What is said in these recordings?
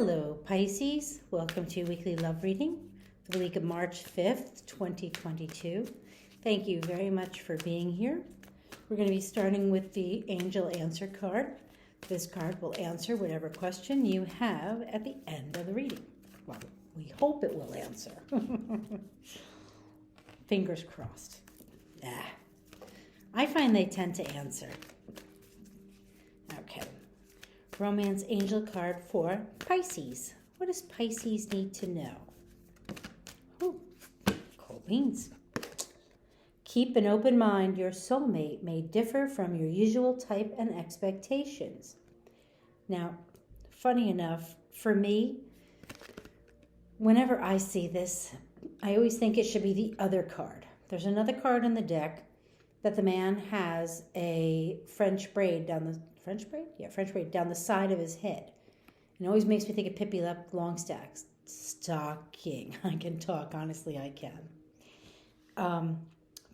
Hello, Pisces. Welcome to weekly love reading for the week of March 5th, 2022. Thank you very much for being here. We're going to be starting with the Angel Answer card. This card will answer whatever question you have at the end of the reading. Well, we hope it will answer. Fingers crossed. I find they tend to answer. Okay. Romance Angel card for Pisces. What does Pisces need to know? Ooh, cool beans. Keep an open mind. Your soulmate may differ from your usual type and expectations. Now, funny enough, for me, whenever I see this, I always think it should be the other card. There's another card in the deck that the man has a French braid down the French braid down the side of his head. It always makes me think of Pippi Longstocking. I can talk, honestly, I can.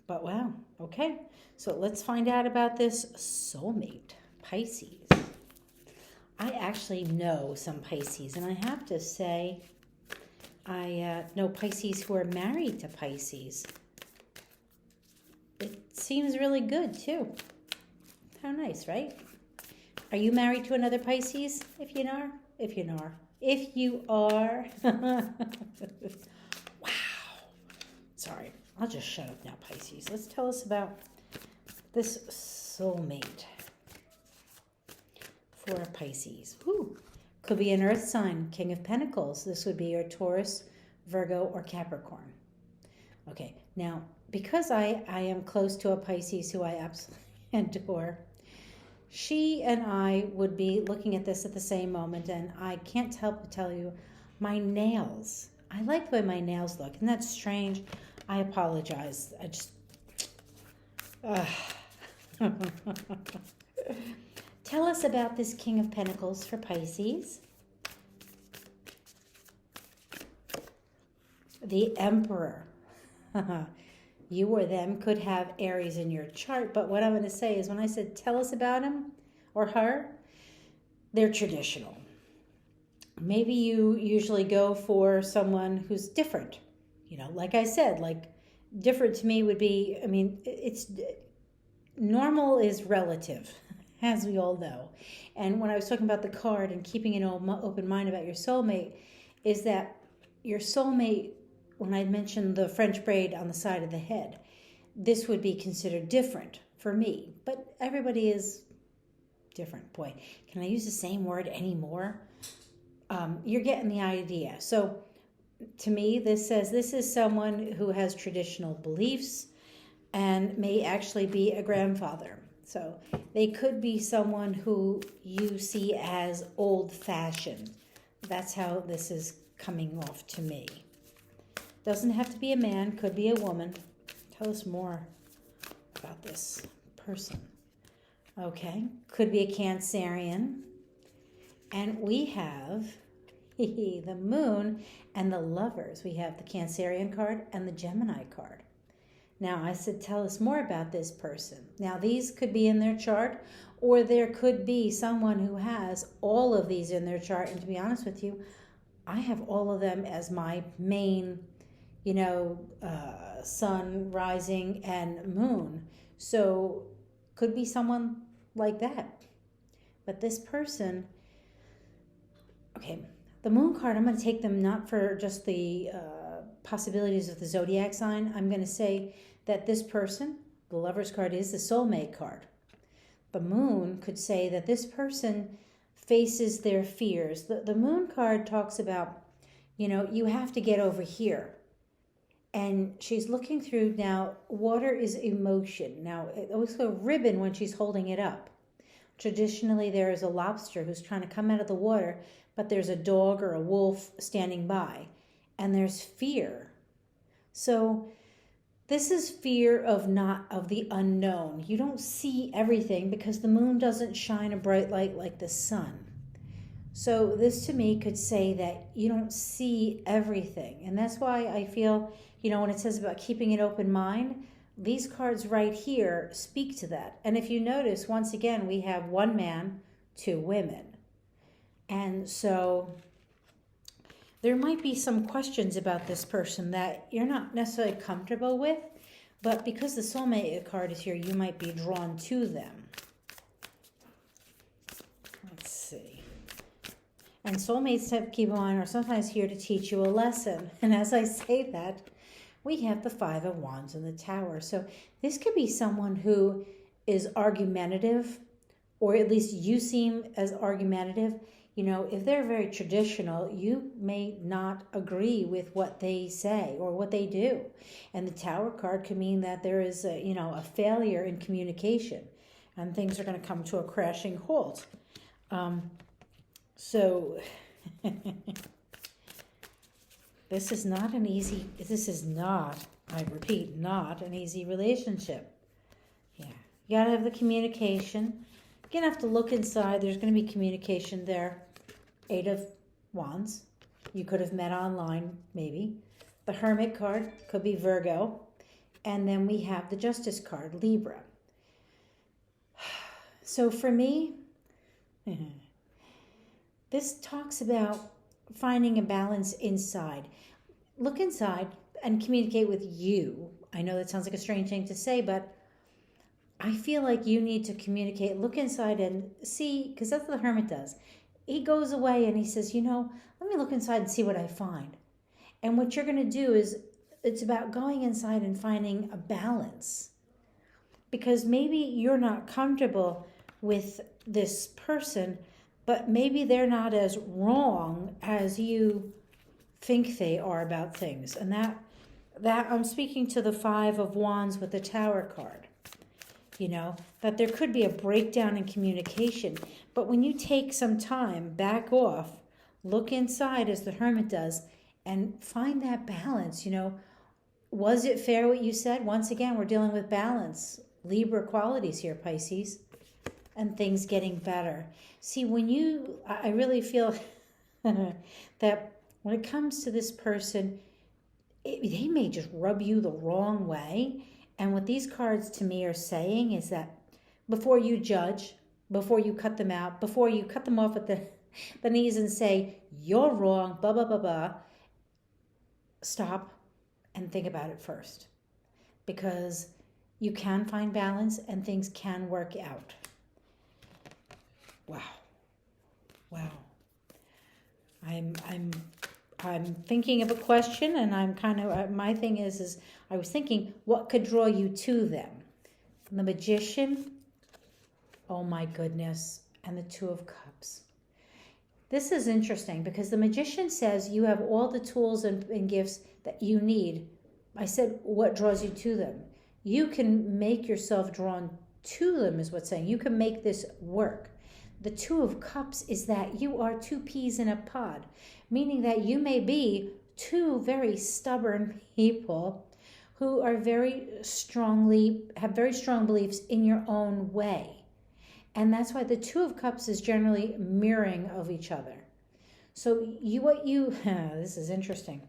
But wow, okay. So let's find out about this soulmate, Pisces. I actually know some Pisces, and I have to say, I know Pisces who are married to Pisces. It seems really good, too. How nice, right? Are you married to another Pisces? If you are. Wow. Sorry. I'll just shut up now, Pisces. Let's tell us about this soulmate for Pisces. Ooh. Could be an earth sign, King of Pentacles. This would be your Taurus, Virgo, or Capricorn. Okay. Now, because I am close to a Pisces who I absolutely adore, she and I would be looking at this at the same moment, and I can't help but tell you, my nails. I like the way my nails look. Isn't that strange? I apologize. I just... Tell us about this King of Pentacles for Pisces. The Emperor. You or them could have Aries in your chart, but what I'm going to say is when I said tell us about him or her, they're traditional. Maybe you usually go for someone who's different. You know, like I said, like different to me would be, I mean, it's normal is relative, as we all know. And when I was talking about the card and keeping an open mind about your soulmate, is that your soulmate, when I mentioned the French braid on the side of the head, this would be considered different for me. But everybody is different. Boy, can I use the same word anymore? You're getting the idea. So to me, this says this is someone who has traditional beliefs and may actually be a grandfather. So they could be someone who you see as old-fashioned. That's how this is coming off to me. Doesn't have to be a man, could be a woman. Tell us more about this person. Okay, could be a Cancerian. And we have the Moon and the Lovers. We have the Cancerian card and the Gemini card. Now, I said tell us more about this person. Now, these could be in their chart, or there could be someone who has all of these in their chart. And to be honest with you, I have all of them as my main sun, rising, and moon. So could be someone like that. But this person, okay, the moon card, I'm going to take them not for just the possibilities of the zodiac sign. I'm going to say that this person, the Lover's card, is the soulmate card. The moon could say that this person faces their fears. The moon card talks about, you have to get over here. And she's looking through, now, water is emotion. Now, it looks like a ribbon when she's holding it up. Traditionally, there is a lobster who's trying to come out of the water, but there's a dog or a wolf standing by. And there's fear. So this is fear of the unknown. You don't see everything because the moon doesn't shine a bright light like the sun. So this to me could say that you don't see everything. And that's why I feel, when it says about keeping an open mind, these cards right here speak to that. And if you notice, once again, we have one man, two women. And so there might be some questions about this person that you're not necessarily comfortable with, but because the soulmate card is here, you might be drawn to them. Let's see. And soulmates, keep in mind, are sometimes here to teach you a lesson. And as I say that, we have the Five of Wands in the Tower. So this could be someone who is argumentative, or at least you seem as argumentative. You know, if they're very traditional, you may not agree with what they say or what they do. And the Tower card could mean that there is a failure in communication and things are going to come to a crashing halt. So this is not, I repeat, not an easy relationship. Yeah. You got to have the communication. You're going to have to look inside. There's going to be communication there. 8 of Wands. You could have met online, maybe. The Hermit card could be Virgo. And then we have the Justice card, Libra. So for me, this talks about finding a balance inside. Look inside and communicate with you. I know that sounds like a strange thing to say, but I feel like you need to communicate. Look inside and see, because that's what the Hermit does. He goes away and he says, let me look inside and see what I find. And what you're going to do is, it's about going inside and finding a balance. Because maybe you're not comfortable with this person, but maybe they're not as wrong as you think they are about things. And that I'm speaking to the Five of Wands with the Tower card. That there could be a breakdown in communication. But when you take some time, back off, look inside as the Hermit does, and find that balance. Was it fair what you said? Once again, we're dealing with balance. Libra qualities here, Pisces, and things getting better. See, I really feel that when it comes to this person, they may just rub you the wrong way. And what these cards to me are saying is that before you judge, before you cut them out, before you cut them off at the knees and say, you're wrong, blah, blah, blah, blah, stop and think about it first. Because you can find balance and things can work out. Wow. I'm thinking of a question, and I'm kind of, my thing is I was thinking, what could draw you to them? The Magician, oh my goodness, and the Two of Cups. This is interesting because the Magician says you have all the tools and gifts that you need. I said, what draws you to them? You can make yourself drawn to them is what's saying. You can make this work. The Two of Cups is that you are two peas in a pod, meaning that you may be two very stubborn people who are have very strong beliefs in your own way. And that's why the Two of Cups is generally mirroring of each other. So this is interesting.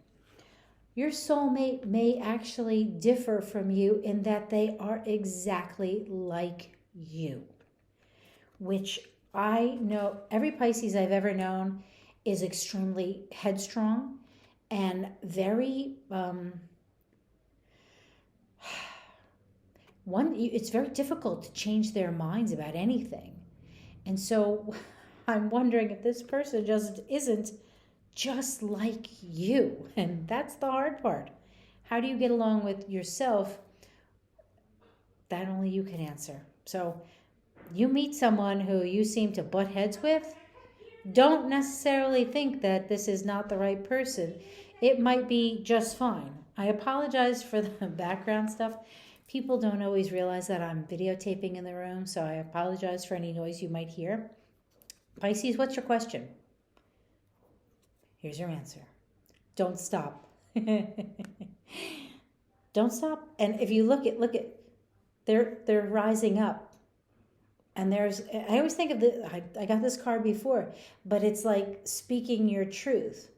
Your soulmate may actually differ from you in that they are exactly like you, which I know every Pisces I've ever known is extremely headstrong and very, it's very difficult to change their minds about anything. And so I'm wondering if this person just isn't just like you. And that's the hard part. How do you get along with yourself? That only you can answer. So you meet someone who you seem to butt heads with, don't necessarily think that this is not the right person. It might be just fine. I apologize for the background stuff. People don't always realize that I'm videotaping in the room, so I apologize for any noise you might hear. Pisces, what's your question? Here's your answer. Don't stop. Don't stop. And if you look at, they're rising up. And I always think of I got this card before, but it's like speaking your truth.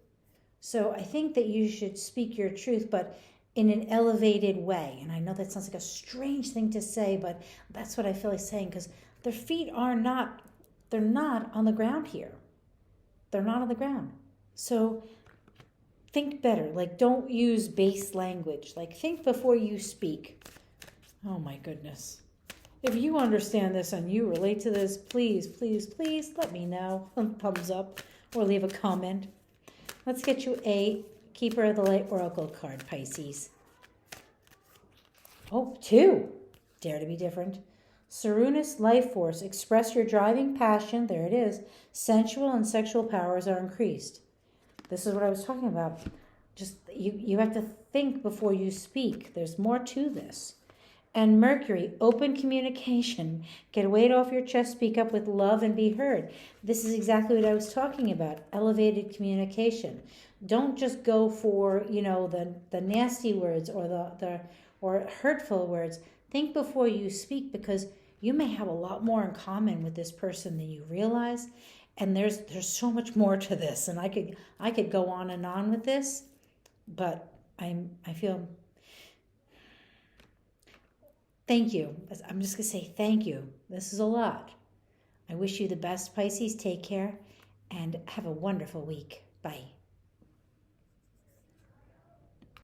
So I think that you should speak your truth, but in an elevated way. And I know that sounds like a strange thing to say, but that's what I feel like saying, because their feet they're not on the ground here. They're not on the ground. So think better. Like, don't use base language. Like, think before you speak. Oh my goodness. If you understand this and you relate to this, please, please, please let me know. Thumbs up or leave a comment. Let's get you a Keeper of the Light Oracle card, Pisces. Oh, 2. Dare to be different. Serenus Life Force. Express your driving passion. There it is. Sensual and sexual powers are increased. This is what I was talking about. Just you have to think before you speak. There's more to this. And Mercury, open communication. Get a weight off your chest, speak up with love, and be heard. This is exactly what I was talking about, elevated communication. Don't just go for, the nasty words or the hurtful words. Think before you speak, because you may have a lot more in common with this person than you realize. And there's so much more to this, and I could go on and on with this, but I feel. Thank you. I'm just going to say thank you. This is a lot. I wish you the best, Pisces. Take care and have a wonderful week. Bye.